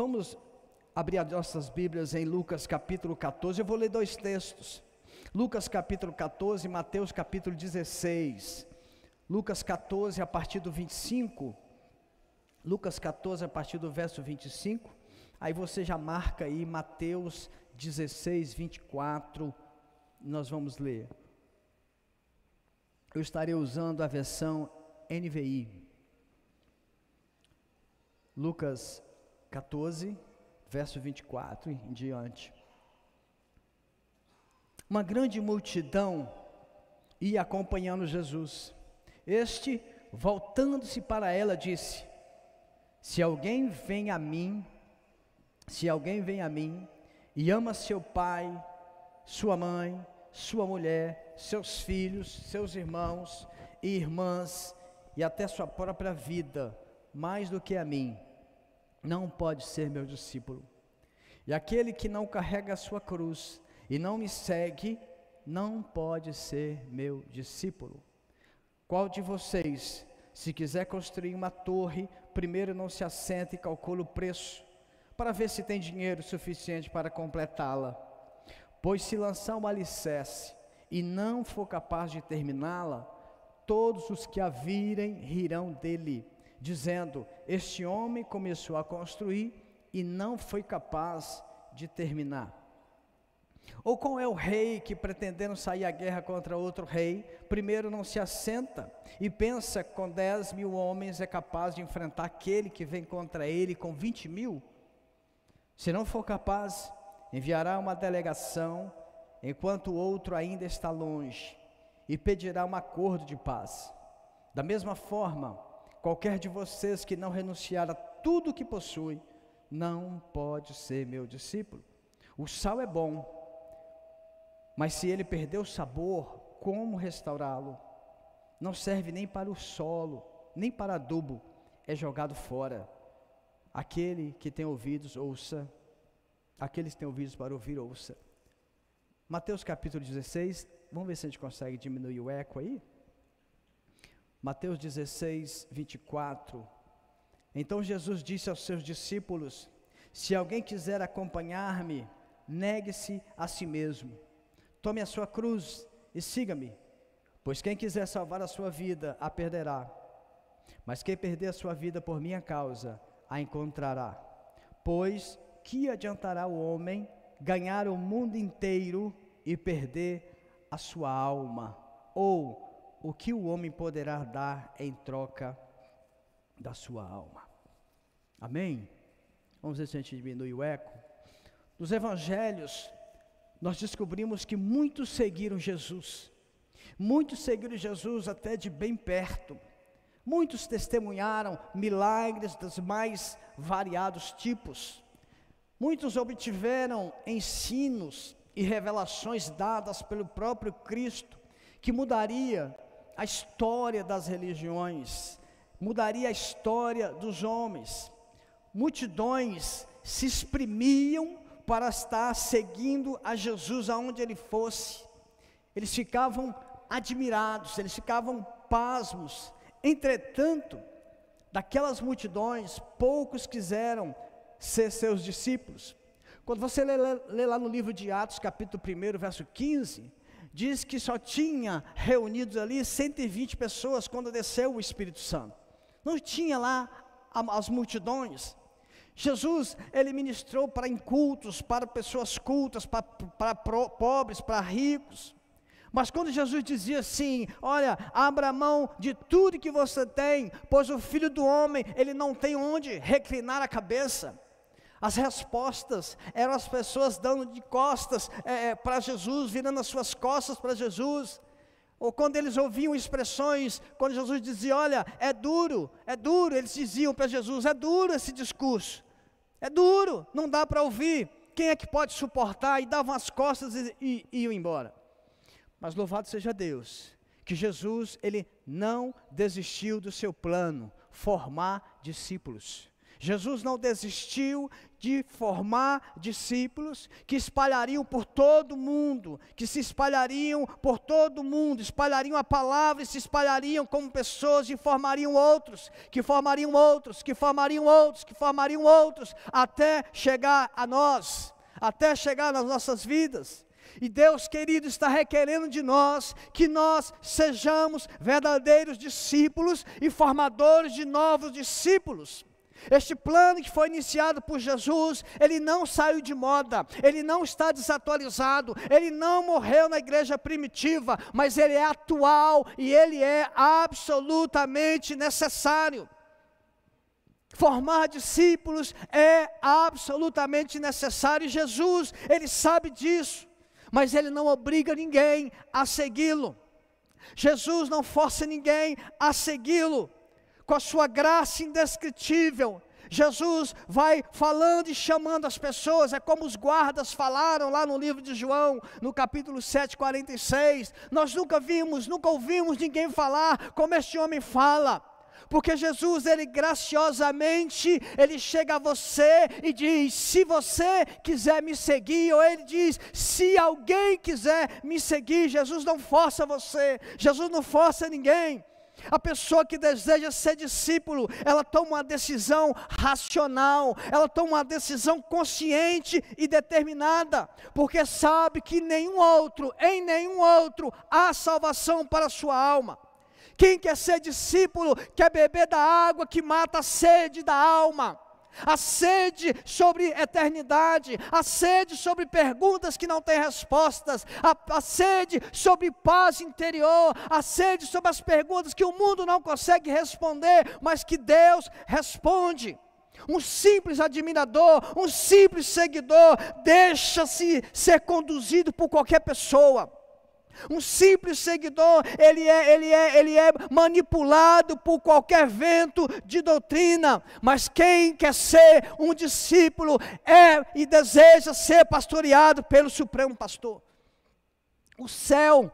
Vamos abrir as nossas Bíblias em Lucas capítulo 14, eu vou ler dois textos. Lucas capítulo 14 e Mateus capítulo 16. Lucas 14 a partir do 25. Lucas 14 a partir do verso 25. Aí você já marca aí Mateus 16, 24. Nós vamos ler. Eu estarei usando a versão NVI. Lucas 14, verso 24 em diante. Uma grande multidão ia acompanhando Jesus. Este, voltando-se para ela, disse: se alguém vem a mim e ama seu pai, sua mãe, sua mulher, seus filhos, seus irmãos e irmãs, e até sua própria vida, mais do que a mim, não pode ser meu discípulo. E aquele que não carrega a sua cruz e não me segue, não pode ser meu discípulo. Qual de vocês, se quiser construir uma torre, primeiro não se assenta e calcula o preço, para ver se tem dinheiro suficiente para completá-la? Pois se lançar um alicerce e não for capaz de terminá-la, todos os que a virem rirão dele, dizendo: este homem começou a construir e não foi capaz de terminar. Ou qual é o rei que, pretendendo sair à guerra contra outro rei, primeiro não se assenta e pensa que com 10.000 homens é capaz de enfrentar aquele que vem contra ele com 20.000? Se não for capaz, enviará uma delegação, enquanto o outro ainda está longe, e pedirá um acordo de paz. Da mesma forma, qualquer de vocês que não renunciar a tudo o que possui, não pode ser meu discípulo. O sal é bom, mas se ele perder o sabor, como restaurá-lo? Não serve nem para o solo, nem para adubo, é jogado fora. Aquele que tem ouvidos, ouça. Aqueles que têm ouvidos para ouvir, ouça. Mateus capítulo 16, vamos ver se a gente consegue diminuir o eco aí. Mateus 16, 24. Então Jesus disse aos seus discípulos: se alguém quiser acompanhar-me, negue-se a si mesmo, tome a sua cruz e siga-me. Pois quem quiser salvar a sua vida, a perderá. Mas quem perder a sua vida por minha causa, a encontrará. Pois que adiantará o homem ganhar o mundo inteiro e perder a sua alma? Ou o que o homem poderá dar em troca da sua alma? Amém? Vamos ver se a gente diminui o eco. Nos evangelhos, nós descobrimos que muitos seguiram Jesus. Muitos seguiram Jesus até de bem perto. Muitos testemunharam milagres dos mais variados tipos. Muitos obtiveram ensinos e revelações dadas pelo próprio Cristo, que mudaria a história das religiões, mudaria a história dos homens. Multidões se exprimiam para estar seguindo a Jesus aonde ele fosse. Eles ficavam admirados, eles ficavam pasmos. Entretanto, daquelas multidões, poucos quiseram ser seus discípulos. Quando você lê lá no livro de Atos, capítulo 1, verso 15, diz que só tinha reunidos ali 120 pessoas quando desceu o Espírito Santo. Não tinha lá as multidões. Jesus, ele ministrou para incultos, para pessoas cultas, para pobres, para ricos. Mas quando Jesus dizia assim: olha, abra mão de tudo que você tem, pois o Filho do Homem, ele não tem onde reclinar a cabeça. As respostas eram as pessoas dando de costas para Jesus, virando as suas costas para Jesus. Ou quando eles ouviam expressões, quando Jesus dizia: olha, é duro, eles diziam para Jesus: é duro esse discurso, é duro, não dá para ouvir, quem é que pode suportar? E davam as costas e iam embora. Mas louvado seja Deus, que Jesus, ele não desistiu do seu plano, formar discípulos. Jesus não desistiu de formar discípulos que espalhariam por todo o mundo, que se espalhariam por todo o mundo, espalhariam a palavra e se espalhariam como pessoas e formariam outros, que formariam outros, que formariam outros, que formariam outros, até chegar a nós, até chegar nas nossas vidas. E Deus, querido, está requerendo de nós que nós sejamos verdadeiros discípulos e formadores de novos discípulos. Este plano que foi iniciado por Jesus, ele não saiu de moda, ele não está desatualizado, ele não morreu na igreja primitiva, mas ele é atual e ele é absolutamente necessário. Formar discípulos é absolutamente necessário. Jesus, ele sabe disso, mas ele não obriga ninguém a segui-lo. Jesus não força ninguém a segui-lo. Com a sua graça indescritível, Jesus vai falando e chamando as pessoas. É como os guardas falaram lá no livro de João, no capítulo 7, 46. Nós nunca ouvimos ninguém falar como este homem fala. Porque Jesus, ele graciosamente, ele chega a você e diz: se você quiser me seguir, ou ele diz: se alguém quiser me seguir. Jesus não força você, Jesus não força ninguém. A pessoa que deseja ser discípulo, ela toma uma decisão racional, ela toma uma decisão consciente e determinada, porque sabe que em nenhum outro há salvação para a sua alma. Quem quer ser discípulo, quer beber da água que mata a sede da alma, a sede sobre eternidade, a sede sobre perguntas que não têm respostas, a sede sobre paz interior, a sede sobre as perguntas que o mundo não consegue responder, mas que Deus responde. Um simples admirador, um simples seguidor, deixa-se ser conduzido por qualquer pessoa. Um simples seguidor, ele é manipulado por qualquer vento de doutrina, mas quem quer ser um discípulo e deseja ser pastoreado pelo Supremo Pastor. O céu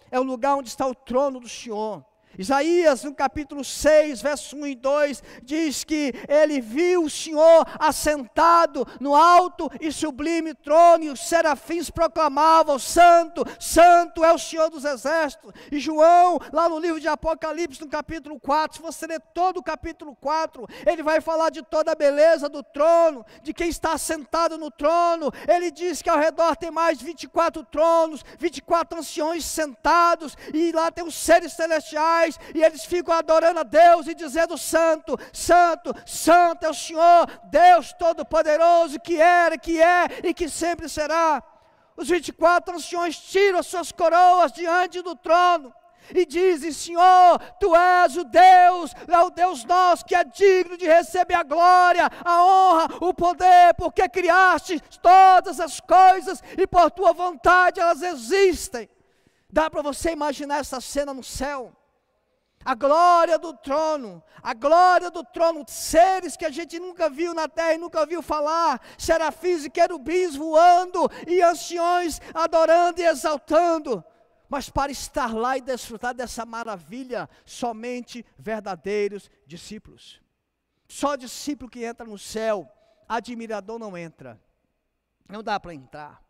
é o lugar onde está o trono do Senhor. Isaías, no capítulo 6, versos 1 e 2, diz que ele viu o Senhor assentado no alto e sublime trono, e os serafins proclamavam: santo, santo é o Senhor dos exércitos. E João, lá no livro de Apocalipse, no capítulo 4, se você ler todo o capítulo 4, ele vai falar de toda a beleza do trono, de quem está assentado no trono. Ele diz que ao redor tem mais de 24 tronos, 24 anciões sentados, e lá tem os seres celestiais, e eles ficam adorando a Deus e dizendo: santo, santo, santo é o Senhor, Deus Todo-Poderoso, que era, que é e que sempre será. Os 24 anciões tiram as suas coroas diante do trono e dizem: Senhor, Tu és o Deus nosso, que é digno de receber a glória, a honra, o poder, porque criaste todas as coisas e por Tua vontade elas existem. Dá para você imaginar essa cena no céu? A glória do trono, seres que a gente nunca viu na terra e nunca ouviu falar, serafins e querubins voando, e anciões adorando e exaltando. Mas para estar lá e desfrutar dessa maravilha, somente verdadeiros discípulos. Só discípulo que entra no céu, admirador não entra. Não dá para entrar,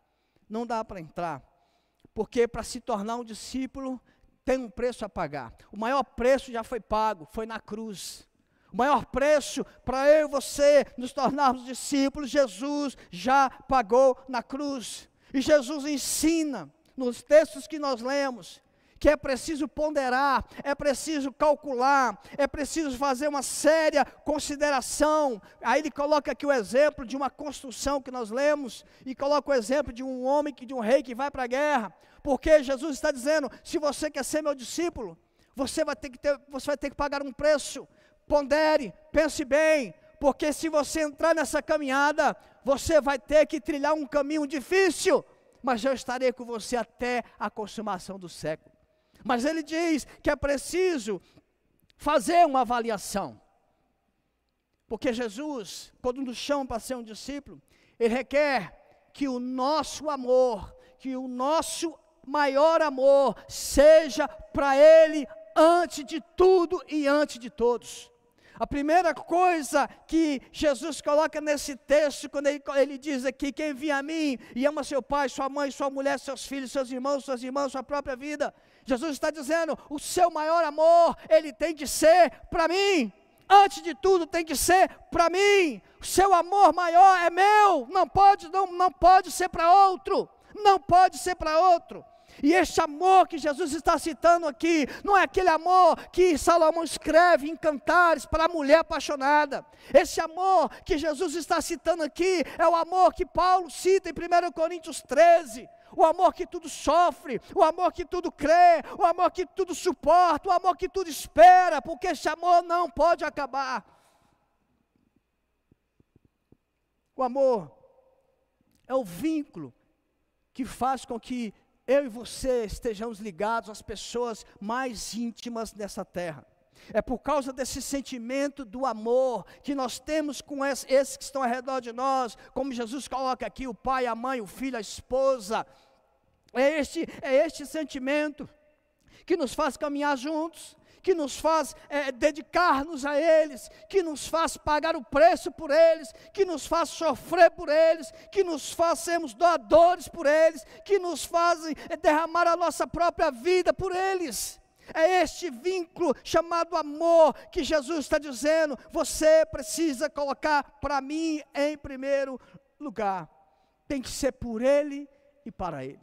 porque para se tornar um discípulo, tem um preço a pagar. O maior preço já foi pago, foi na cruz. O maior preço para eu e você nos tornarmos discípulos, Jesus já pagou na cruz. E Jesus ensina, nos textos que nós lemos, que é preciso ponderar, é preciso calcular, é preciso fazer uma séria consideração. Aí ele coloca aqui o exemplo de uma construção que nós lemos, e coloca o exemplo de um homem, de um rei que vai para a guerra. Porque Jesus está dizendo: se você quer ser meu discípulo, você vai ter que pagar um preço. Pondere, pense bem, porque se você entrar nessa caminhada, você vai ter que trilhar um caminho difícil, mas eu estarei com você até a consumação do século. Mas ele diz que é preciso fazer uma avaliação, porque Jesus, quando nos chama para ser um discípulo, ele requer que o nosso amor, que o nosso maior amor seja para Ele antes de tudo e antes de todos. A primeira coisa que Jesus coloca nesse texto, quando ele diz aqui, quem vem a mim e ama seu pai, sua mãe, sua mulher, seus filhos, seus irmãos, suas irmãs, sua própria vida, Jesus está dizendo, o seu maior amor, ele tem que ser para mim. Antes de tudo tem que ser para mim. O seu amor maior é meu, não pode ser para outro, não pode ser para outro. E este amor que Jesus está citando aqui, não é aquele amor que Salomão escreve em Cantares para a mulher apaixonada. Esse amor que Jesus está citando aqui, é o amor que Paulo cita em 1 Coríntios 13. O amor que tudo sofre, o amor que tudo crê, o amor que tudo suporta, o amor que tudo espera, porque esse amor não pode acabar. O amor é o vínculo que faz com que eu e você estejamos ligados às pessoas mais íntimas dessa terra. É por causa desse sentimento do amor que nós temos com esses que estão ao redor de nós, como Jesus coloca aqui, o pai, a mãe, o filho, a esposa. É este sentimento que nos faz caminhar juntos, que nos faz dedicar-nos a eles, que nos faz pagar o preço por eles, que nos faz sofrer por eles, que nos faz sermos doadores por eles, que nos fazem derramar a nossa própria vida por eles. É este vínculo chamado amor que Jesus está dizendo, você precisa colocar para mim em primeiro lugar. Tem que ser por ele e para ele.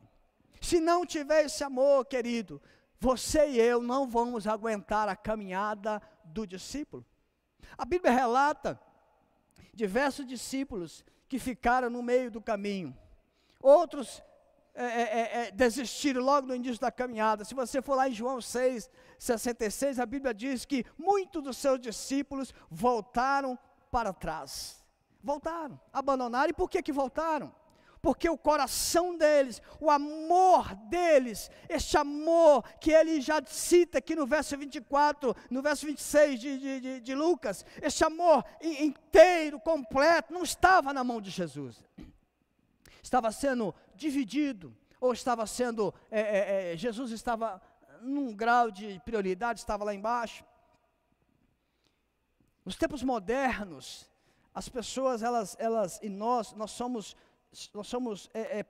Se não tiver esse amor, querido, você e eu não vamos aguentar a caminhada do discípulo. A Bíblia relata diversos discípulos que ficaram no meio do caminho. Outros desistiram logo no início da caminhada. Se você for lá em João 6:66, a Bíblia diz que muitos dos seus discípulos voltaram para trás. Voltaram, abandonaram. E por que voltaram? Porque o coração deles, o amor deles, este amor que ele já cita aqui no verso 24, no verso 26 de Lucas, este amor inteiro, completo, não estava na mão de Jesus. Estava sendo dividido, ou estava sendo, Jesus estava num grau de prioridade, estava lá embaixo. Nos tempos modernos, as pessoas, elas e nós somos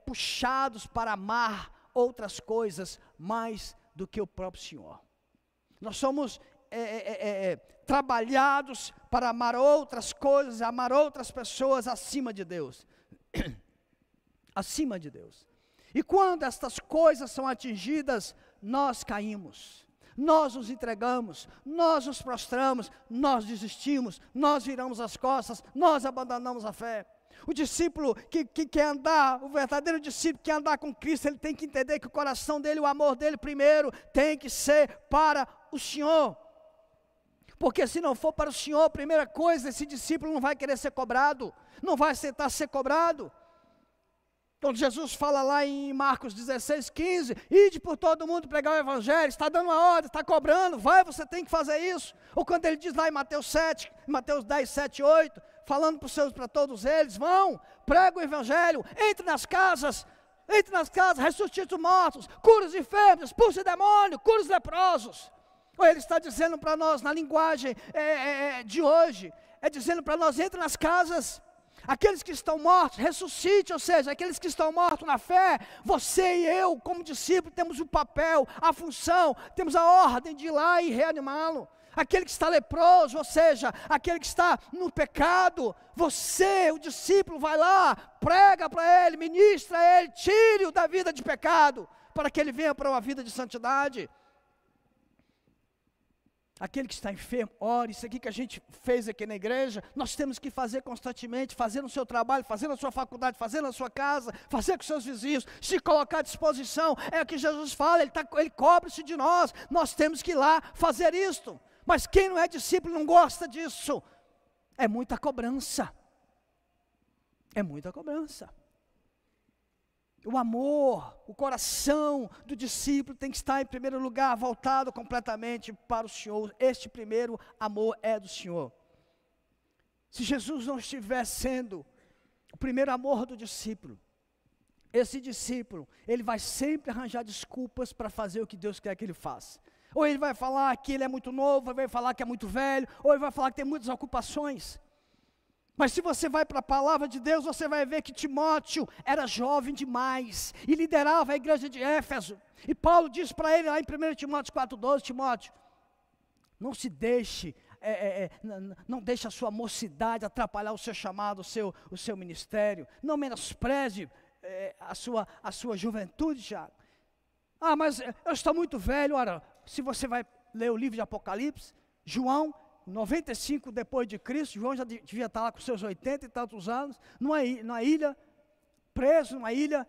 puxados para amar outras coisas mais do que o próprio Senhor. Nós somos trabalhados para amar outras coisas, amar outras pessoas acima de Deus. Acima de Deus. E quando estas coisas são atingidas, nós caímos. Nós nos entregamos, nós nos prostramos, nós desistimos, nós viramos as costas, nós abandonamos a fé. O discípulo que quer andar, o verdadeiro discípulo que quer andar com Cristo, ele tem que entender que o coração dele, o amor dele primeiro, tem que ser para o Senhor. Porque se não for para o Senhor, a primeira coisa, esse discípulo não vai querer ser cobrado, não vai aceitar ser cobrado. Quando Jesus fala lá em Marcos 16:15, ide por todo mundo pregar o Evangelho, está dando uma ordem, está cobrando, vai, você tem que fazer isso. Ou quando ele diz lá em Mateus 10, 7, 8, falando para todos eles, vão, prega o Evangelho, entre nas casas, ressuscite os mortos, cura os enfermos, expulse demônio, cura os leprosos. Ou ele está dizendo para nós, na linguagem de hoje, dizendo para nós, entre nas casas, aqueles que estão mortos, ressuscite, ou seja, aqueles que estão mortos na fé, você e eu, como discípulo, temos o papel, a função, temos a ordem de ir lá e reanimá-lo. Aquele que está leproso, ou seja, aquele que está no pecado, você, o discípulo, vai lá, prega para ele, ministra a ele, tire-o da vida de pecado, para que ele venha para uma vida de santidade. Aquele que está enfermo, ore. Isso aqui que a gente fez aqui na igreja, nós temos que fazer constantemente, fazer no seu trabalho, fazer na sua faculdade, fazer na sua casa, fazer com seus vizinhos, se colocar à disposição. É o que Jesus fala, ele cobra-se de nós temos que ir lá fazer isto. Mas quem não é discípulo não gosta disso. É muita cobrança. É muita cobrança. O amor, o coração do discípulo tem que estar em primeiro lugar, voltado completamente para o Senhor. Este primeiro amor é do Senhor. Se Jesus não estiver sendo o primeiro amor do discípulo, esse discípulo, ele vai sempre arranjar desculpas para fazer o que Deus quer que ele faça. Ou ele vai falar que ele é muito novo, ou ele vai falar que é muito velho, ou ele vai falar que tem muitas ocupações. Mas se você vai para a palavra de Deus, você vai ver que Timóteo era jovem demais e liderava a igreja de Éfeso. E Paulo diz para ele lá em 1 Timóteo 4,12, Timóteo, não se deixe, não deixe a sua mocidade atrapalhar o seu chamado, o seu ministério. Não menospreze a sua juventude, Tiago. Ah, mas eu estou muito velho. Ora, se você vai ler o livro de Apocalipse, João, 95 depois de Cristo, João já devia estar lá com seus 80 e tantos anos, numa ilha, preso numa ilha,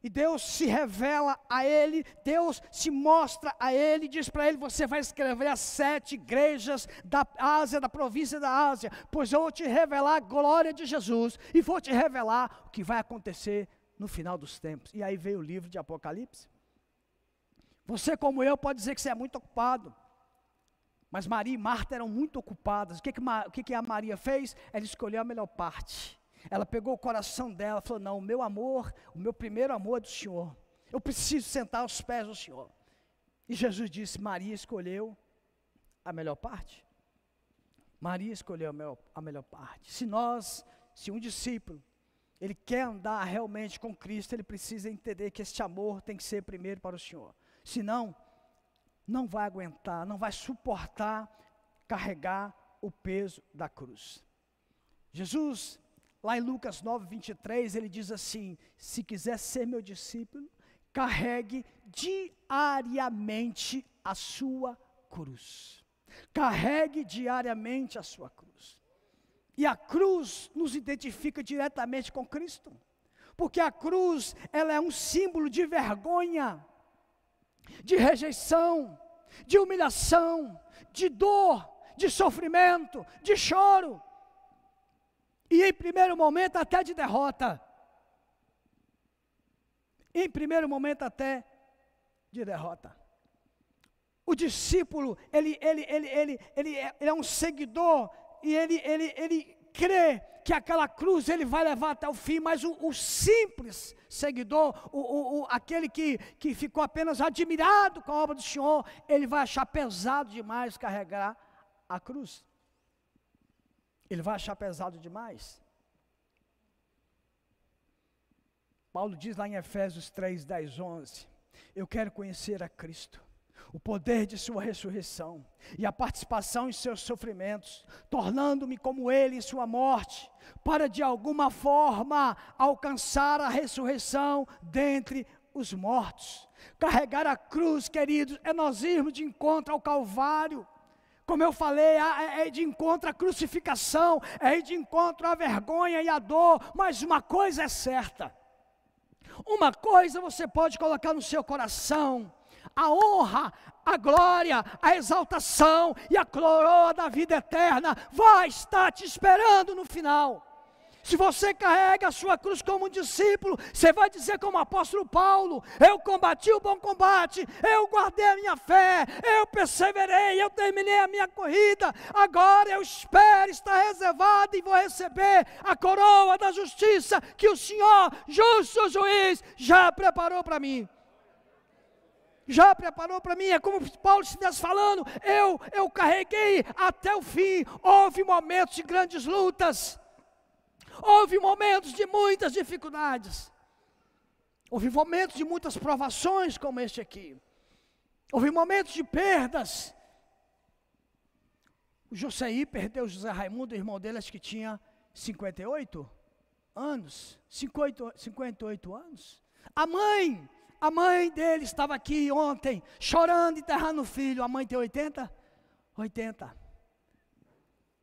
e Deus se revela a ele, Deus se mostra a ele, diz para ele, você vai escrever as 7 igrejas da Ásia, da província da Ásia, pois eu vou te revelar a glória de Jesus, e vou te revelar o que vai acontecer no final dos tempos. E aí veio o livro de Apocalipse. Você como eu pode dizer que você é muito ocupado, mas Maria e Marta eram muito ocupadas. O que a Maria fez? Ela escolheu a melhor parte. Ela pegou o coração dela e falou, não, o meu amor, o meu primeiro amor é do Senhor. Eu preciso sentar aos pés do Senhor. E Jesus disse, Maria escolheu a melhor parte. Maria escolheu a melhor parte. Se um discípulo, ele quer andar realmente com Cristo, ele precisa entender que este amor tem que ser primeiro para o Senhor. Senão, não vai aguentar, não vai suportar carregar o peso da cruz. Jesus, lá em Lucas 9, 23, ele diz assim, se quiser ser meu discípulo, carregue diariamente a sua cruz. Carregue diariamente a sua cruz. E a cruz nos identifica diretamente com Cristo, porque a cruz, ela é um símbolo de vergonha, de rejeição, de humilhação, de dor, de sofrimento, de choro, e em primeiro momento até de derrota. Em primeiro momento até de derrota. O discípulo, ele é um seguidor, e ele crê que aquela cruz ele vai levar até o fim, mas o simples seguidor, aquele que ficou apenas admirado com a obra do Senhor, ele vai achar pesado demais carregar a cruz. Ele vai achar pesado demais. Paulo diz lá em Efésios 3, 10, 11, eu quero conhecer a Cristo, o poder de sua ressurreição e a participação em seus sofrimentos, tornando-me como ele em sua morte, para de alguma forma alcançar a ressurreição dentre os mortos. Carregar a cruz, queridos, é nós irmos de encontro ao Calvário. Como eu falei, é de encontro à crucificação, é de encontro à vergonha e à dor, mas uma coisa é certa, uma coisa você pode colocar no seu coração: a honra, a glória, a exaltação e a coroa da vida eterna vai estar te esperando no final. Se você carrega a sua cruz como um discípulo, você vai dizer como o apóstolo Paulo, eu combati o bom combate, eu guardei a minha fé, eu perseverei, eu terminei a minha corrida, agora eu espero estar reservado e vou receber a coroa da justiça que o Senhor, justo juiz, já preparou para mim. Já preparou para mim, é como Paulo estivesse falando, eu carreguei até o fim. Houve momentos de grandes lutas, houve momentos de muitas dificuldades, houve momentos de muitas provações como este aqui, houve momentos de perdas. O José perdeu o José Raimundo, o irmão dele, acho que tinha 58 anos, 58 anos. A mãe dele estava aqui ontem, chorando, enterrando o filho. A mãe tem 80? 80.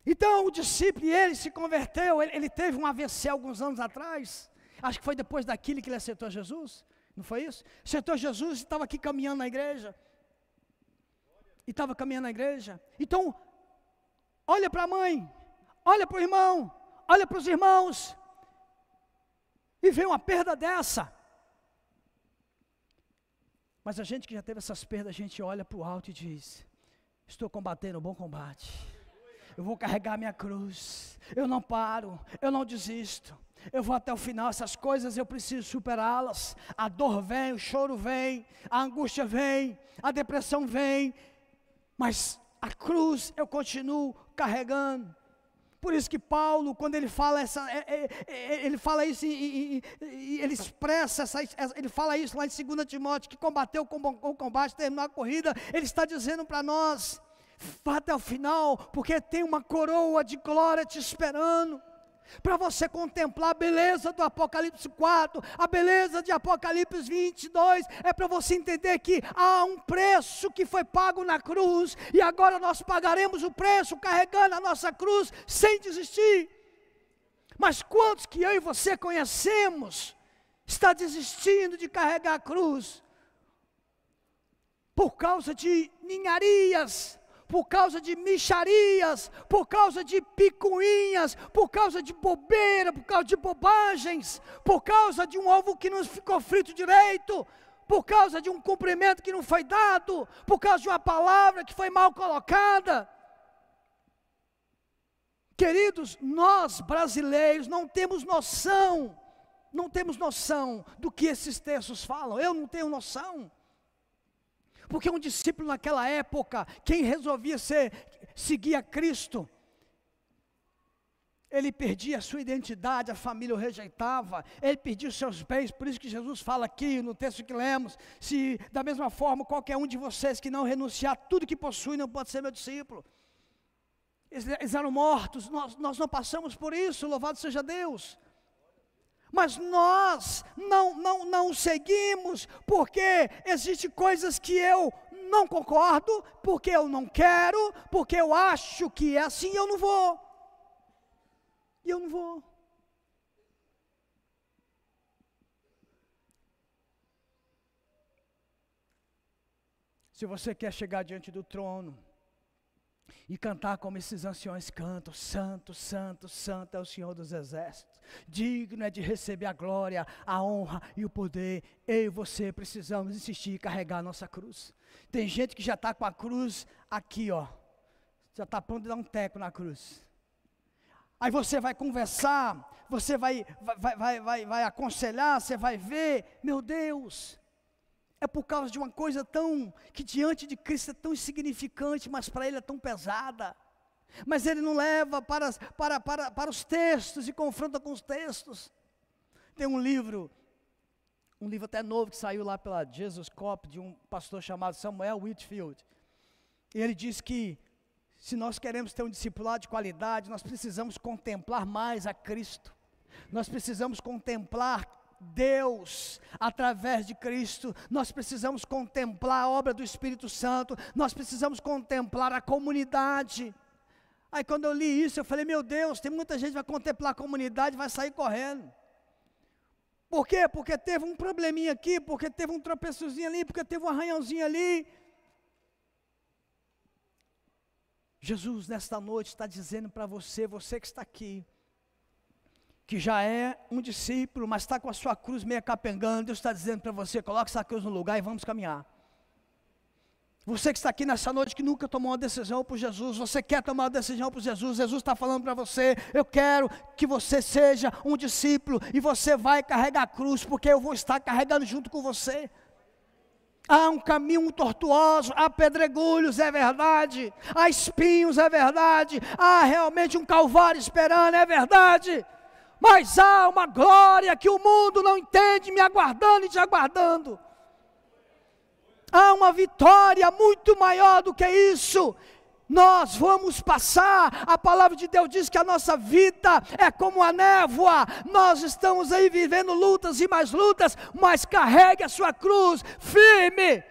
Então o discípulo, ele se converteu, ele teve um AVC alguns anos atrás. Acho que foi depois daquilo que ele aceitou Jesus. Não foi isso? Aceitou Jesus e estava aqui caminhando na igreja. Então, olha para a mãe, olha para o irmão, olha para os irmãos, e vê uma perda dessa. Mas a gente que já teve essas perdas, a gente olha para o alto e diz, estou combatendo o bom combate, eu vou carregar minha cruz, eu não paro, eu não desisto. Eu vou até o final, essas coisas eu preciso superá-las. A dor vem, o choro vem, a angústia vem, a depressão vem, mas a cruz eu continuo carregando. Por isso que Paulo, quando ele fala ele fala isso e ele expressa, ele fala isso lá em 2 Timóteo, que combateu com o combate, terminou a corrida, ele está dizendo para nós, vá até o final, porque tem uma coroa de glória te esperando, para você contemplar a beleza do Apocalipse 4, a beleza de Apocalipse 22, é para você entender que há um preço que foi pago na cruz, e agora nós pagaremos o preço, carregando a nossa cruz, sem desistir. Mas quantos que eu e você conhecemos, está desistindo de carregar a cruz, por causa de ninharias, por causa de mixarias, por causa de picuinhas, por causa de bobeira, por causa de bobagens, por causa de um ovo que não ficou frito direito, por causa de um cumprimento que não foi dado, por causa de uma palavra que foi mal colocada. Queridos, nós brasileiros não temos noção do que esses textos falam. Eu não tenho noção. Porque um discípulo naquela época, quem resolvia seguir a Cristo, ele perdia a sua identidade, a família o rejeitava, ele perdia os seus bens. Por isso que Jesus fala aqui no texto que lemos, se da mesma forma qualquer um de vocês que não renunciar tudo que possui não pode ser meu discípulo. Eles eram mortos, nós não passamos por isso, louvado seja Deus. Mas nós não seguimos, porque existem coisas que eu não concordo, porque eu não quero, porque eu acho que é assim, eu não vou. E eu não vou. Se você quer chegar diante do trono e cantar como esses anciões cantam, santo, santo, santo é o Senhor dos exércitos, digno é de receber a glória, a honra e o poder, eu e você precisamos insistir e carregar a nossa cruz. Tem gente que já está com a cruz aqui, ó, já está pronto de dar um teco na cruz. Aí você vai conversar, você vai aconselhar, você vai ver, meu Deus, é por causa de uma coisa que diante de Cristo é tão insignificante, mas para Ele é tão pesada. Mas Ele não leva para os textos e confronta com os textos. Tem um livro até novo que saiu lá pela Jesus Cop, de um pastor chamado Samuel Whitfield. E ele diz que se nós queremos ter um discipulado de qualidade, nós precisamos contemplar mais a Cristo. Nós precisamos contemplar Deus através de Cristo, nós precisamos contemplar a obra do Espírito Santo, nós precisamos contemplar a comunidade. Aí quando eu li isso, eu falei, meu Deus, tem muita gente que vai contemplar a comunidade e vai sair correndo. Por quê? Porque teve um probleminha aqui, porque teve um tropeçozinho ali, porque teve um arranhãozinho ali. Jesus nesta noite está dizendo para você que está aqui, que já é um discípulo, mas está com a sua cruz meio capengando, Deus está dizendo para você, coloque essa cruz no lugar e vamos caminhar. Você que está aqui nessa noite, que nunca tomou uma decisão por Jesus, você quer tomar uma decisão por Jesus, Jesus está falando para você, eu quero que você seja um discípulo, e você vai carregar a cruz, porque eu vou estar carregando junto com você. Há um caminho tortuoso, há pedregulhos, é verdade, há espinhos, é verdade, há realmente um calvário esperando, é verdade. Mas há uma glória que o mundo não entende, me aguardando e te aguardando. Há uma vitória muito maior do que isso. Nós vamos passar, a palavra de Deus diz que a nossa vida é como a névoa. Nós estamos aí vivendo lutas e mais lutas, mas carregue a sua cruz firme,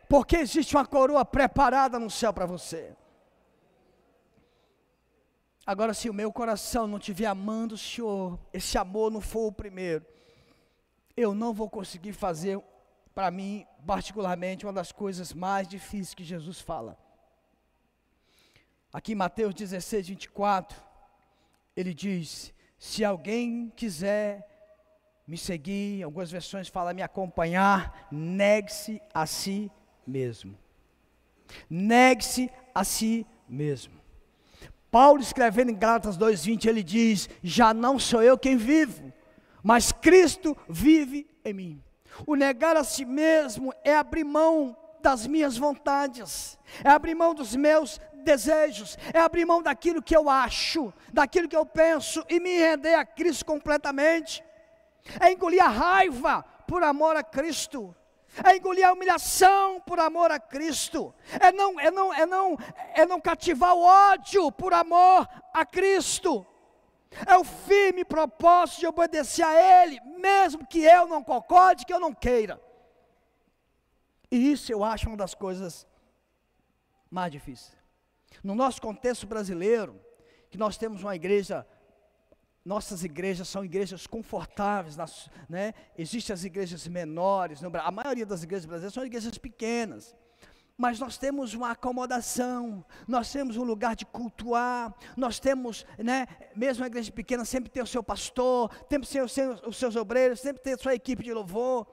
porque existe uma coroa preparada no céu para você. Agora, se o meu coração não estiver amando o Senhor, esse amor não for o primeiro, eu não vou conseguir fazer, para mim, particularmente, uma das coisas mais difíceis que Jesus fala. Aqui em Mateus 16, 24, ele diz, se alguém quiser me seguir, algumas versões falam me acompanhar, negue-se a si mesmo. Negue-se a si mesmo. Paulo escrevendo em Gálatas 2:20, ele diz, já não sou eu quem vivo, mas Cristo vive em mim. O negar a si mesmo é abrir mão das minhas vontades, é abrir mão dos meus desejos, é abrir mão daquilo que eu acho, daquilo que eu penso e me render a Cristo completamente. É engolir a raiva por amor a Cristo, é engolir a humilhação por amor a Cristo, é não cativar o ódio por amor a Cristo, é o firme propósito de obedecer a Ele, mesmo que eu não concorde, que eu não queira. E isso eu acho uma das coisas mais difíceis. No nosso contexto brasileiro, que nós temos uma igreja, nossas igrejas são igrejas confortáveis, né? Existem as igrejas menores, a maioria das igrejas brasileiras são igrejas pequenas, mas nós temos uma acomodação, nós temos um lugar de cultuar, nós temos, né, mesmo a igreja pequena sempre tem o seu pastor, sempre tem os seus obreiros, sempre tem a sua equipe de louvor.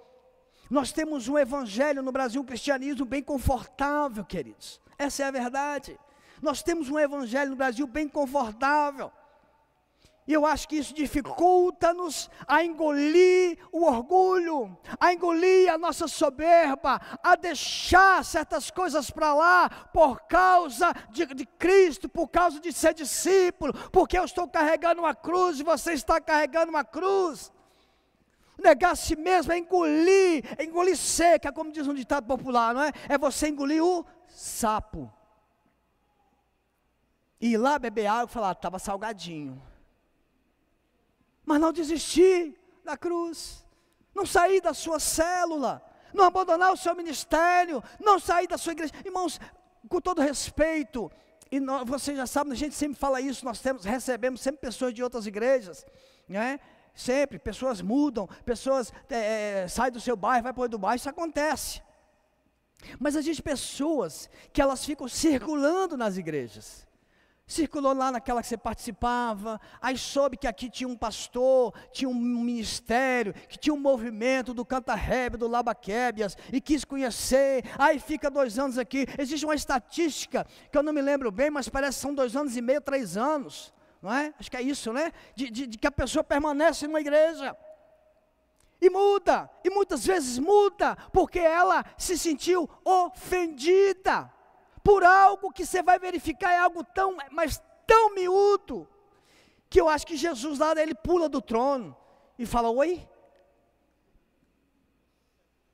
Nós temos um evangelho no Brasil, um cristianismo bem confortável, queridos, essa é a verdade. Nós temos um evangelho no Brasil bem confortável, e eu acho que isso dificulta-nos a engolir o orgulho, a engolir a nossa soberba, a deixar certas coisas para lá, por causa de Cristo, por causa de ser discípulo, porque eu estou carregando uma cruz e você está carregando uma cruz. Negar a si mesmo é engolir seca, como diz um ditado popular, não é? É você engolir o sapo. E ir lá beber água e falar, estava salgadinho. Mas não desistir da cruz, não sair da sua célula, não abandonar o seu ministério, não sair da sua igreja. Irmãos, com todo respeito, e vocês já sabem, a gente sempre fala isso, recebemos sempre pessoas de outras igrejas, né? Sempre, pessoas mudam, pessoas saem do seu bairro, vai para o outro bairro, isso acontece. Mas existem pessoas que elas ficam circulando nas igrejas. Circulou lá naquela que você participava, aí soube que aqui tinha um pastor, tinha um ministério, que tinha um movimento do Cantarrebe, do Labaquébias, e quis conhecer, aí fica 2 anos aqui. Existe uma estatística, que eu não me lembro bem, mas parece que são 2 anos e meio, 3 anos, não é? Acho que é isso, né? De que a pessoa permanece numa igreja, e muda, e muitas vezes muda, porque ela se sentiu ofendida, por algo que você vai verificar é algo mas tão miúdo, que eu acho que Jesus lá, ele pula do trono, e fala, oi,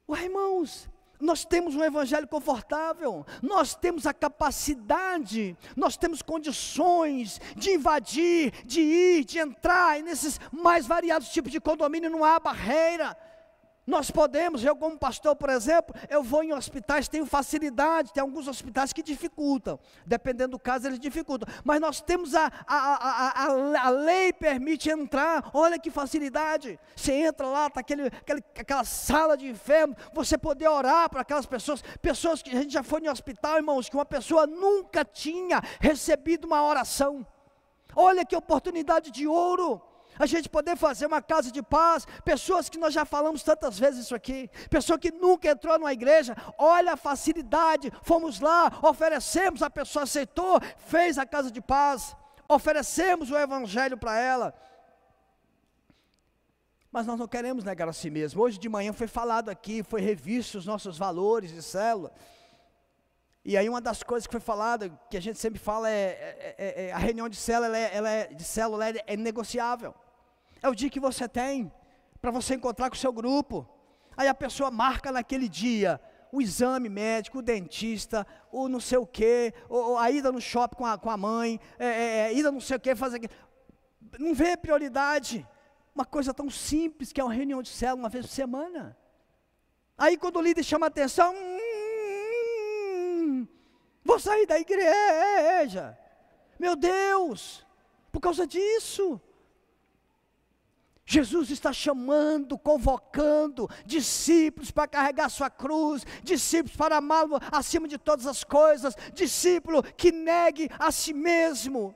irmãos, nós temos um evangelho confortável, nós temos a capacidade, nós temos condições de invadir, de ir, de entrar, e nesses mais variados tipos de condomínio não há barreira. Nós podemos, eu como pastor, por exemplo, eu vou em hospitais, tenho facilidade, tem alguns hospitais que dificultam, dependendo do caso eles dificultam, mas nós temos a lei permite entrar, olha que facilidade, você entra lá, está aquela sala de enfermo, você poder orar para aquelas pessoas que a gente já foi em hospital, irmãos, que uma pessoa nunca tinha recebido uma oração, olha que oportunidade de ouro, a gente poder fazer uma casa de paz, pessoas que nós já falamos tantas vezes isso aqui, pessoa que nunca entrou numa igreja, olha a facilidade, fomos lá, oferecemos, a pessoa aceitou, fez a casa de paz, oferecemos o evangelho para ela, mas nós não queremos negar a si mesmo. Hoje de manhã foi falado aqui, foi revisto os nossos valores de célula, e aí uma das coisas que foi falada, que a gente sempre fala a reunião de célula, ela é negociável. É o dia que você tem, para você encontrar com o seu grupo. Aí a pessoa marca naquele dia, o exame médico, o dentista, o não sei o quê, ou a ida no shopping com a mãe, ida não sei o quê, fazer aquilo. Não vê prioridade, uma coisa tão simples que é uma reunião de célula uma vez por semana. Aí quando o líder chama a atenção, vou sair da igreja, meu Deus, por causa disso. Jesus está chamando, convocando discípulos para carregar sua cruz, discípulos para amá-lo acima de todas as coisas, discípulo que negue a si mesmo,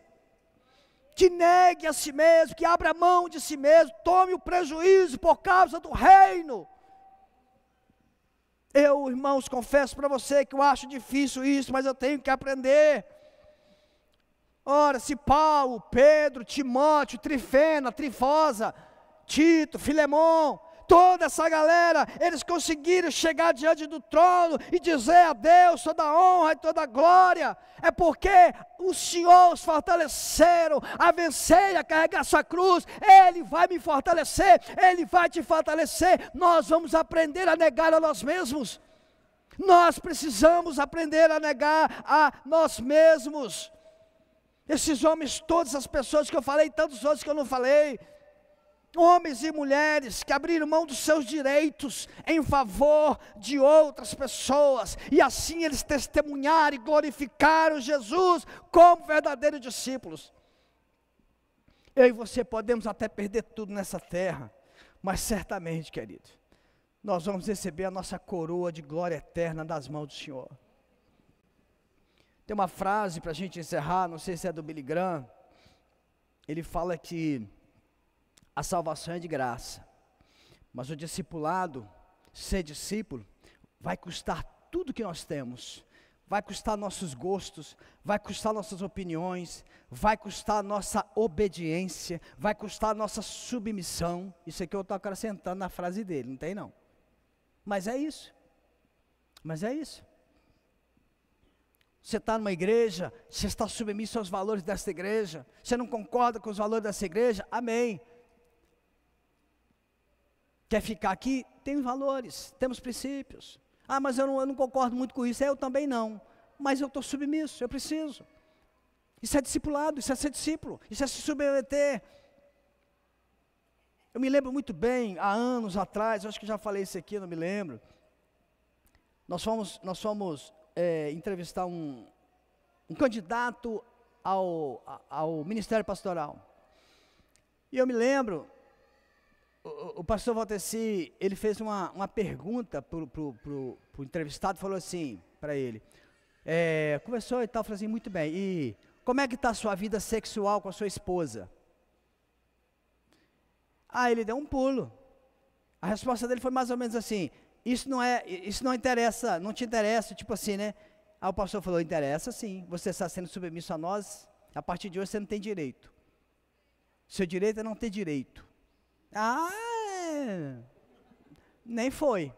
que abra mão de si mesmo, tome o prejuízo por causa do reino. Eu, irmãos, confesso para você que eu acho difícil isso, mas eu tenho que aprender. Ora, se Paulo, Pedro, Timóteo, Trifena, Trifosa, Tito, Filemon, toda essa galera, eles conseguiram chegar diante do trono e dizer a Deus toda a honra e toda a glória, é porque o Senhor os fortaleceram a vencer e a carregar sua cruz. Ele vai me fortalecer, Ele vai te fortalecer. Nós vamos aprender a negar a nós mesmos, nós precisamos aprender a negar a nós mesmos. Esses homens, todas as pessoas que eu falei, tantos outros que eu não falei, homens e mulheres que abriram mão dos seus direitos em favor de outras pessoas, e assim eles testemunharam e glorificaram Jesus como verdadeiros discípulos. Eu e você podemos até perder tudo nessa terra, mas certamente, querido, nós vamos receber a nossa coroa de glória eterna das mãos do Senhor. Tem uma frase para a gente encerrar, não sei se é do Billy Graham. Ele fala que a salvação é de graça, mas o discipulado, ser discípulo, vai custar tudo que nós temos, vai custar nossos gostos, vai custar nossas opiniões, vai custar nossa obediência, vai custar nossa submissão. Isso aqui eu estou acrescentando na frase dele, não tem não, mas é isso, Você está numa igreja, você está submisso aos valores dessa igreja, você não concorda com os valores dessa igreja, amém. Quer ficar aqui? Tem valores, temos princípios. Ah, mas eu não concordo muito com isso. Eu também não, mas eu estou submisso, eu preciso. Isso é discipulado, isso é ser discípulo, isso é se submeter. Eu me lembro muito bem, há anos atrás, eu acho que já falei isso aqui, eu não me lembro. Nós fomos entrevistar um candidato ao ministério pastoral. E eu me lembro, o pastor Valteci, ele fez uma pergunta para o entrevistado, falou assim para ele, conversou e tal, falou assim, muito bem, e como é que está a sua vida sexual com a sua esposa? Ah, ele deu um pulo. A resposta dele foi mais ou menos assim, isso não interessa, não te interessa, tipo assim, né? Aí o pastor falou, interessa sim, você está sendo submisso a nós, a partir de hoje você não tem direito. Seu direito é não ter direito. Ah, nem foi.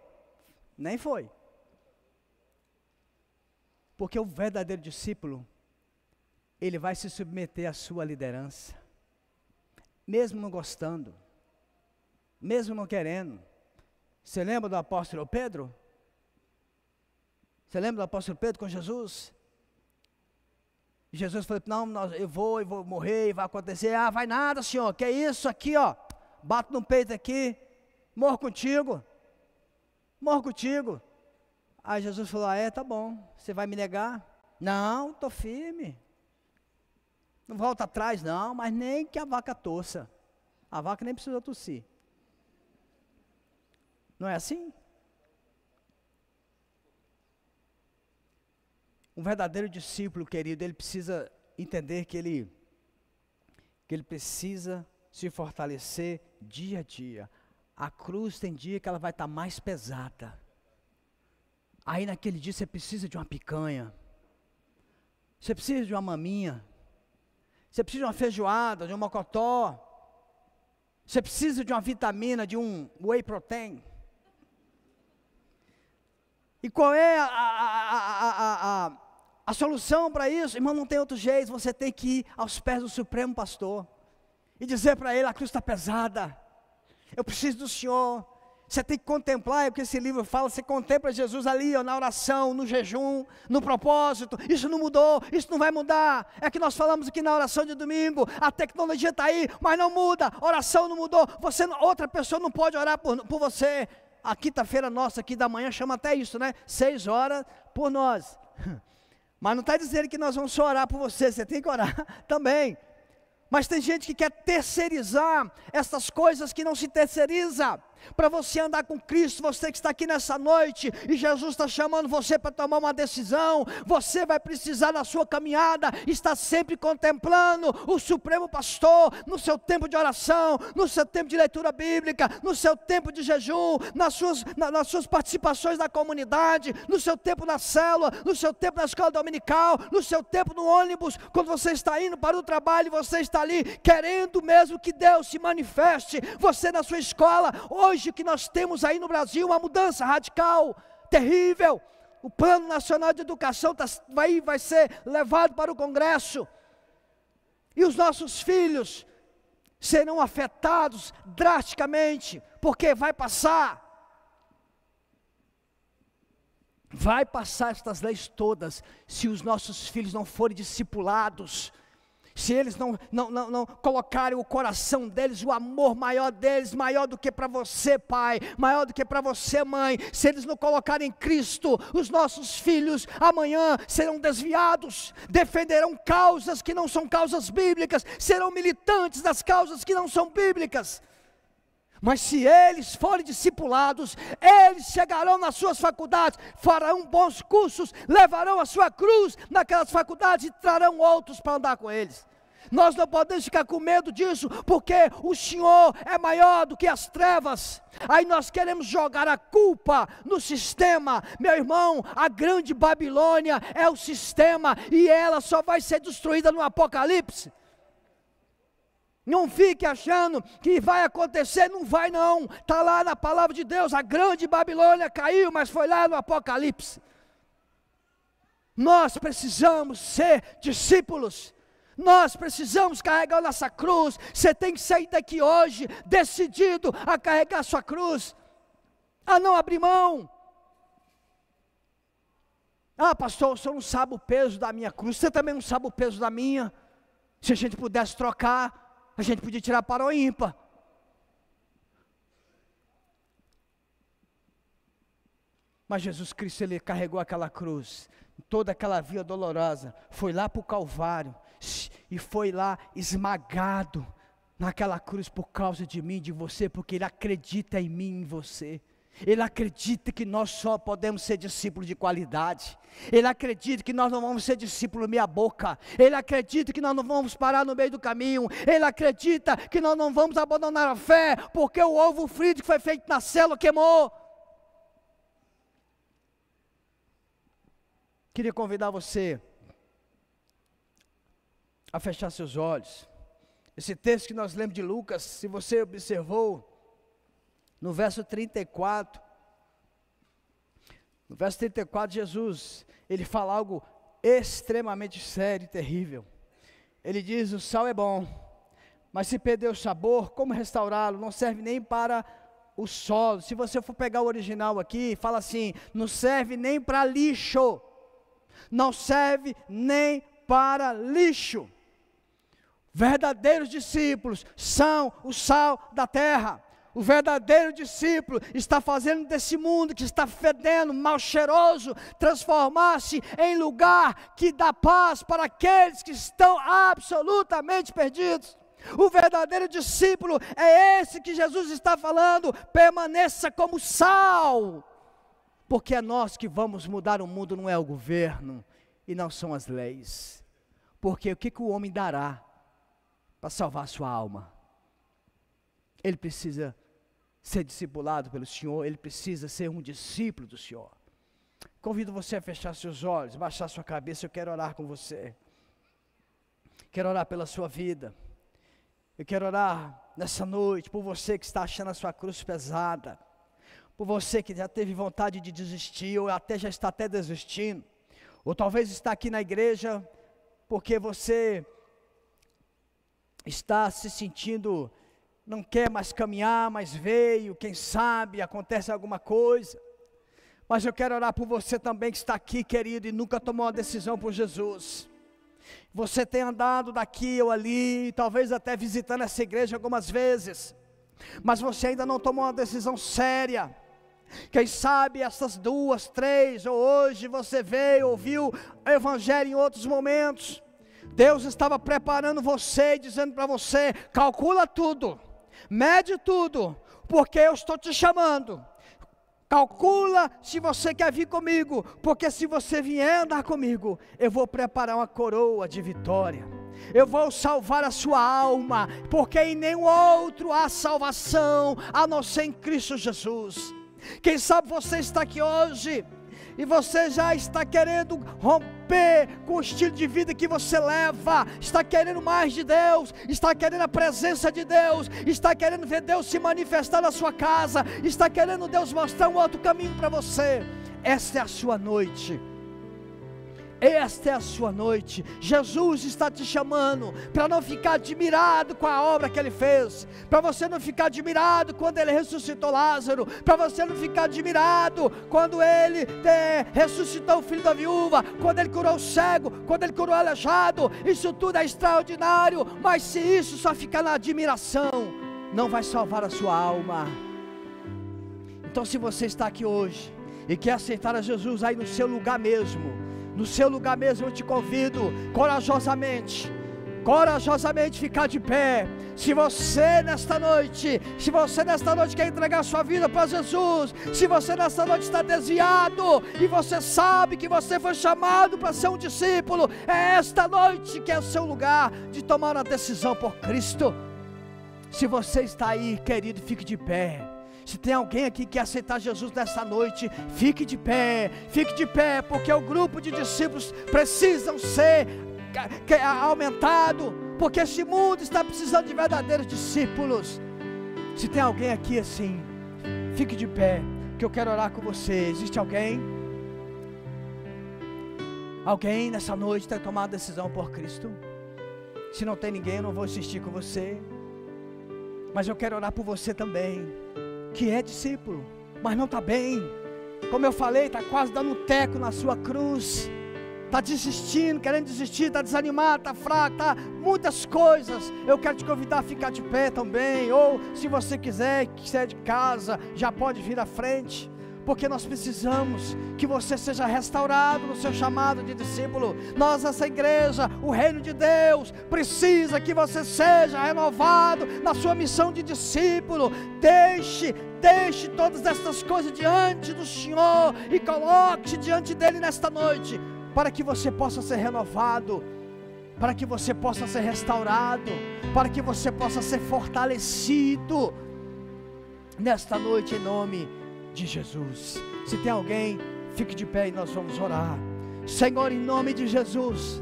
Porque o verdadeiro discípulo, ele vai se submeter à sua liderança, mesmo não gostando, mesmo não querendo. Você lembra do apóstolo Pedro? Você lembra do apóstolo Pedro com Jesus? Jesus falou, não, eu vou morrer, e vai acontecer. Ah, vai nada, Senhor, que é isso aqui, ó. Bato no peito aqui, morro contigo. Aí Jesus falou, tá bom, você vai me negar? Não, estou firme. Não volta atrás não, mas nem que a vaca torça. A vaca nem precisa tossir. Não é assim? Um verdadeiro discípulo, querido, ele precisa entender que ele precisa se fortalecer dia a dia. A cruz tem dia que ela vai estar mais pesada. Aí naquele dia você precisa de uma picanha, você precisa de uma maminha, você precisa de uma feijoada, de um mocotó, você precisa de uma vitamina, de um whey protein. E qual é a solução para isso? Irmão, não tem outro jeito, você tem que ir aos pés do Supremo Pastor e dizer para ele, a cruz está pesada, eu preciso do Senhor. Você tem que contemplar, é o que esse livro fala, você contempla Jesus ali, ó, na oração, no jejum, no propósito. Isso não mudou, isso não vai mudar. É que nós falamos aqui na oração de domingo, a tecnologia está aí, mas não muda, oração não mudou, outra pessoa não pode orar por você. A quinta-feira nossa aqui da manhã chama até isso, né? 6 horas por nós. Mas não está dizendo que nós vamos só orar por você, você tem que orar também. Mas tem gente que quer terceirizar essas coisas que não se terceiriza. para você andar com Cristo. Você que está aqui nessa noite e Jesus está chamando você para tomar uma decisão, você vai precisar na sua caminhada estar sempre contemplando o Supremo Pastor, no seu tempo de oração, no seu tempo de leitura bíblica, no seu tempo de jejum, nas suas participações na comunidade, no seu tempo na célula, no seu tempo na escola dominical, no seu tempo no ônibus, quando você está indo para o trabalho, você está ali querendo mesmo que Deus se manifeste. Você na sua escola, hoje que nós temos aí no Brasil uma mudança radical, terrível. O Plano Nacional de Educação vai ser levado para o Congresso, e os nossos filhos serão afetados drasticamente, porque vai passar estas leis todas, se os nossos filhos não forem discipulados, se eles não colocarem o coração deles, o amor maior deles, maior do que para você pai, maior do que para você mãe, se eles não colocarem Cristo, os nossos filhos amanhã serão desviados, defenderão causas que não são causas bíblicas, serão militantes das causas que não são bíblicas. Mas se eles forem discipulados, eles chegarão nas suas faculdades, farão bons cursos, levarão a sua cruz naquelas faculdades e trarão outros para andar com eles. Nós não podemos ficar com medo disso, porque o Senhor é maior do que as trevas. Aí nós queremos jogar a culpa no sistema. Meu irmão, a grande Babilônia é o sistema, e ela só vai ser destruída no Apocalipse. Não fique achando que vai acontecer, não vai não. Está lá na palavra de Deus, a grande Babilônia caiu, mas foi lá no Apocalipse. Nós precisamos ser discípulos. Nós precisamos carregar nossa cruz. Você tem que sair daqui hoje decidido a carregar sua cruz, a não abrir mão. Ah, pastor, o senhor não sabe o peso da minha cruz, você também não sabe o peso da minha. Se a gente pudesse trocar, a gente podia tirar para o ímpar. Mas Jesus Cristo, Ele carregou aquela cruz, toda aquela via dolorosa, foi lá para o Calvário, e foi lá esmagado naquela cruz por causa de mim, de você, porque Ele acredita em mim, em você. Ele acredita que nós só podemos ser discípulos de qualidade. Ele acredita que nós não vamos ser discípulos meia boca. Ele acredita que nós não vamos parar no meio do caminho. Ele acredita que nós não vamos abandonar a fé, porque o ovo frito que foi feito na célula queimou. Queria convidar você a fechar seus olhos. Esse texto que nós lemos de Lucas, se você observou, no verso 34, Jesus, ele fala algo extremamente sério e terrível. Ele diz: o sal é bom, mas se perder o sabor, como restaurá-lo? Não serve nem para o solo. Se você for pegar o original aqui, fala assim: não serve nem para lixo. Não serve nem para lixo. Verdadeiros discípulos são o sal da terra. O verdadeiro discípulo está fazendo desse mundo que está fedendo, mal cheiroso, transformar-se em lugar que dá paz para aqueles que estão absolutamente perdidos. O verdadeiro discípulo é esse que Jesus está falando: permaneça como sal, porque é nós que vamos mudar o mundo, não é o governo, e não são as leis. Porque o que o homem dará para salvar a sua alma? Ele precisa ser discipulado pelo Senhor, ele precisa ser um discípulo do Senhor. Convido você a fechar seus olhos, baixar sua cabeça. Eu quero orar com você. Quero orar pela sua vida. Eu quero orar nessa noite por você que está achando a sua cruz pesada, por você que já teve vontade de desistir, ou até já está até desistindo, ou talvez está aqui na igreja porque você está se sentindo, não quer mais caminhar, mas veio, quem sabe, acontece alguma coisa. Mas eu quero orar por você também que está aqui, querido, e nunca tomou uma decisão por Jesus. Você tem andado daqui ou ali, talvez até visitando essa igreja algumas vezes, mas você ainda não tomou uma decisão séria. Quem sabe essas 2, 3, ou hoje você veio, ouviu o evangelho em outros momentos. Deus estava preparando você e dizendo para você: calcula tudo, mede tudo, porque eu estou te chamando. Calcula se você quer vir comigo, porque se você vier andar comigo, eu vou preparar uma coroa de vitória. Eu vou salvar a sua alma, porque em nenhum outro há salvação, a não ser em Cristo Jesus. Quem sabe você está aqui hoje, e você já está querendo romper com o estilo de vida que você leva, está querendo mais de Deus, está querendo a presença de Deus, está querendo ver Deus se manifestar na sua casa, está querendo Deus mostrar um outro caminho para você. Esta é a sua noite. Esta é a sua noite. Jesus está te chamando para não ficar admirado com a obra que Ele fez, para você não ficar admirado quando Ele ressuscitou Lázaro, para você não ficar admirado quando Ele ressuscitou o filho da viúva, quando Ele curou o cego, quando Ele curou o aleijado. Isso tudo é extraordinário, mas se isso só ficar na admiração, não vai salvar a sua alma. Então, se você está aqui hoje e quer aceitar a Jesus aí no seu lugar mesmo, no seu lugar mesmo, eu te convido corajosamente ficar de pé. Se você nesta noite quer entregar sua vida para Jesus, se você nesta noite está desviado e você sabe que você foi chamado para ser um discípulo, é esta noite que é o seu lugar de tomar uma decisão por Cristo. Se você está aí, querido, fique de pé. Se tem alguém aqui que quer aceitar Jesus nessa noite, fique de pé, porque o grupo de discípulos precisam ser aumentado, porque esse mundo está precisando de verdadeiros discípulos. Se tem alguém aqui assim, fique de pé, que eu quero orar com você. Existe alguém? Alguém nessa noite tem tomado a decisão por Cristo? Se não tem ninguém, eu não vou insistir com você, mas eu quero orar por você também, que é discípulo, mas não está bem. Como eu falei, está quase dando um teco na sua cruz, está desistindo, querendo desistir, está desanimado, está fraco, está muitas coisas. Eu quero te convidar a ficar de pé também, ou se você quiser de casa, já pode vir à frente, porque nós precisamos que você seja restaurado no seu chamado de discípulo. Nós, essa igreja, o reino de Deus, precisa que você seja renovado na sua missão de discípulo. Deixe todas essas coisas diante do Senhor e coloque-se diante dEle nesta noite, para que você possa ser renovado, para que você possa ser restaurado, para que você possa ser fortalecido nesta noite, em nome de Jesus. Se tem alguém, fique de pé e nós vamos orar. Senhor, em nome de Jesus,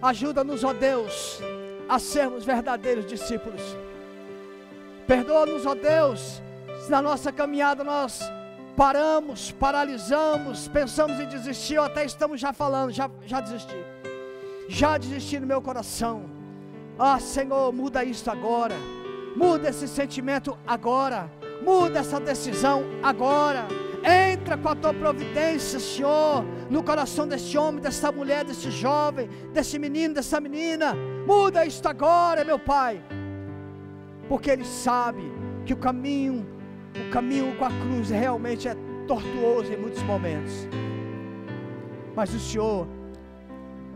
ajuda-nos, ó Deus, a sermos verdadeiros discípulos. Perdoa-nos, ó Deus, se na nossa caminhada nós paramos, paralisamos, pensamos em desistir, ou até estamos já falando, já desisti no meu coração. Senhor, muda isso agora, muda esse sentimento agora, muda essa decisão agora. Entra com a tua providência, Senhor, no coração desse homem, dessa mulher, desse jovem, desse menino, dessa menina. Muda isto agora, meu Pai, porque Ele sabe que o caminho com a cruz realmente é tortuoso em muitos momentos, mas o Senhor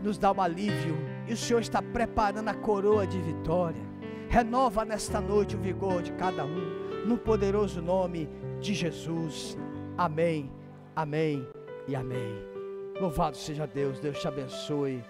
nos dá um alívio, e o Senhor está preparando a coroa de vitória. Renova nesta noite o vigor de cada um, no poderoso nome de Jesus. Amém, amém e amém. Louvado seja Deus. Deus te abençoe.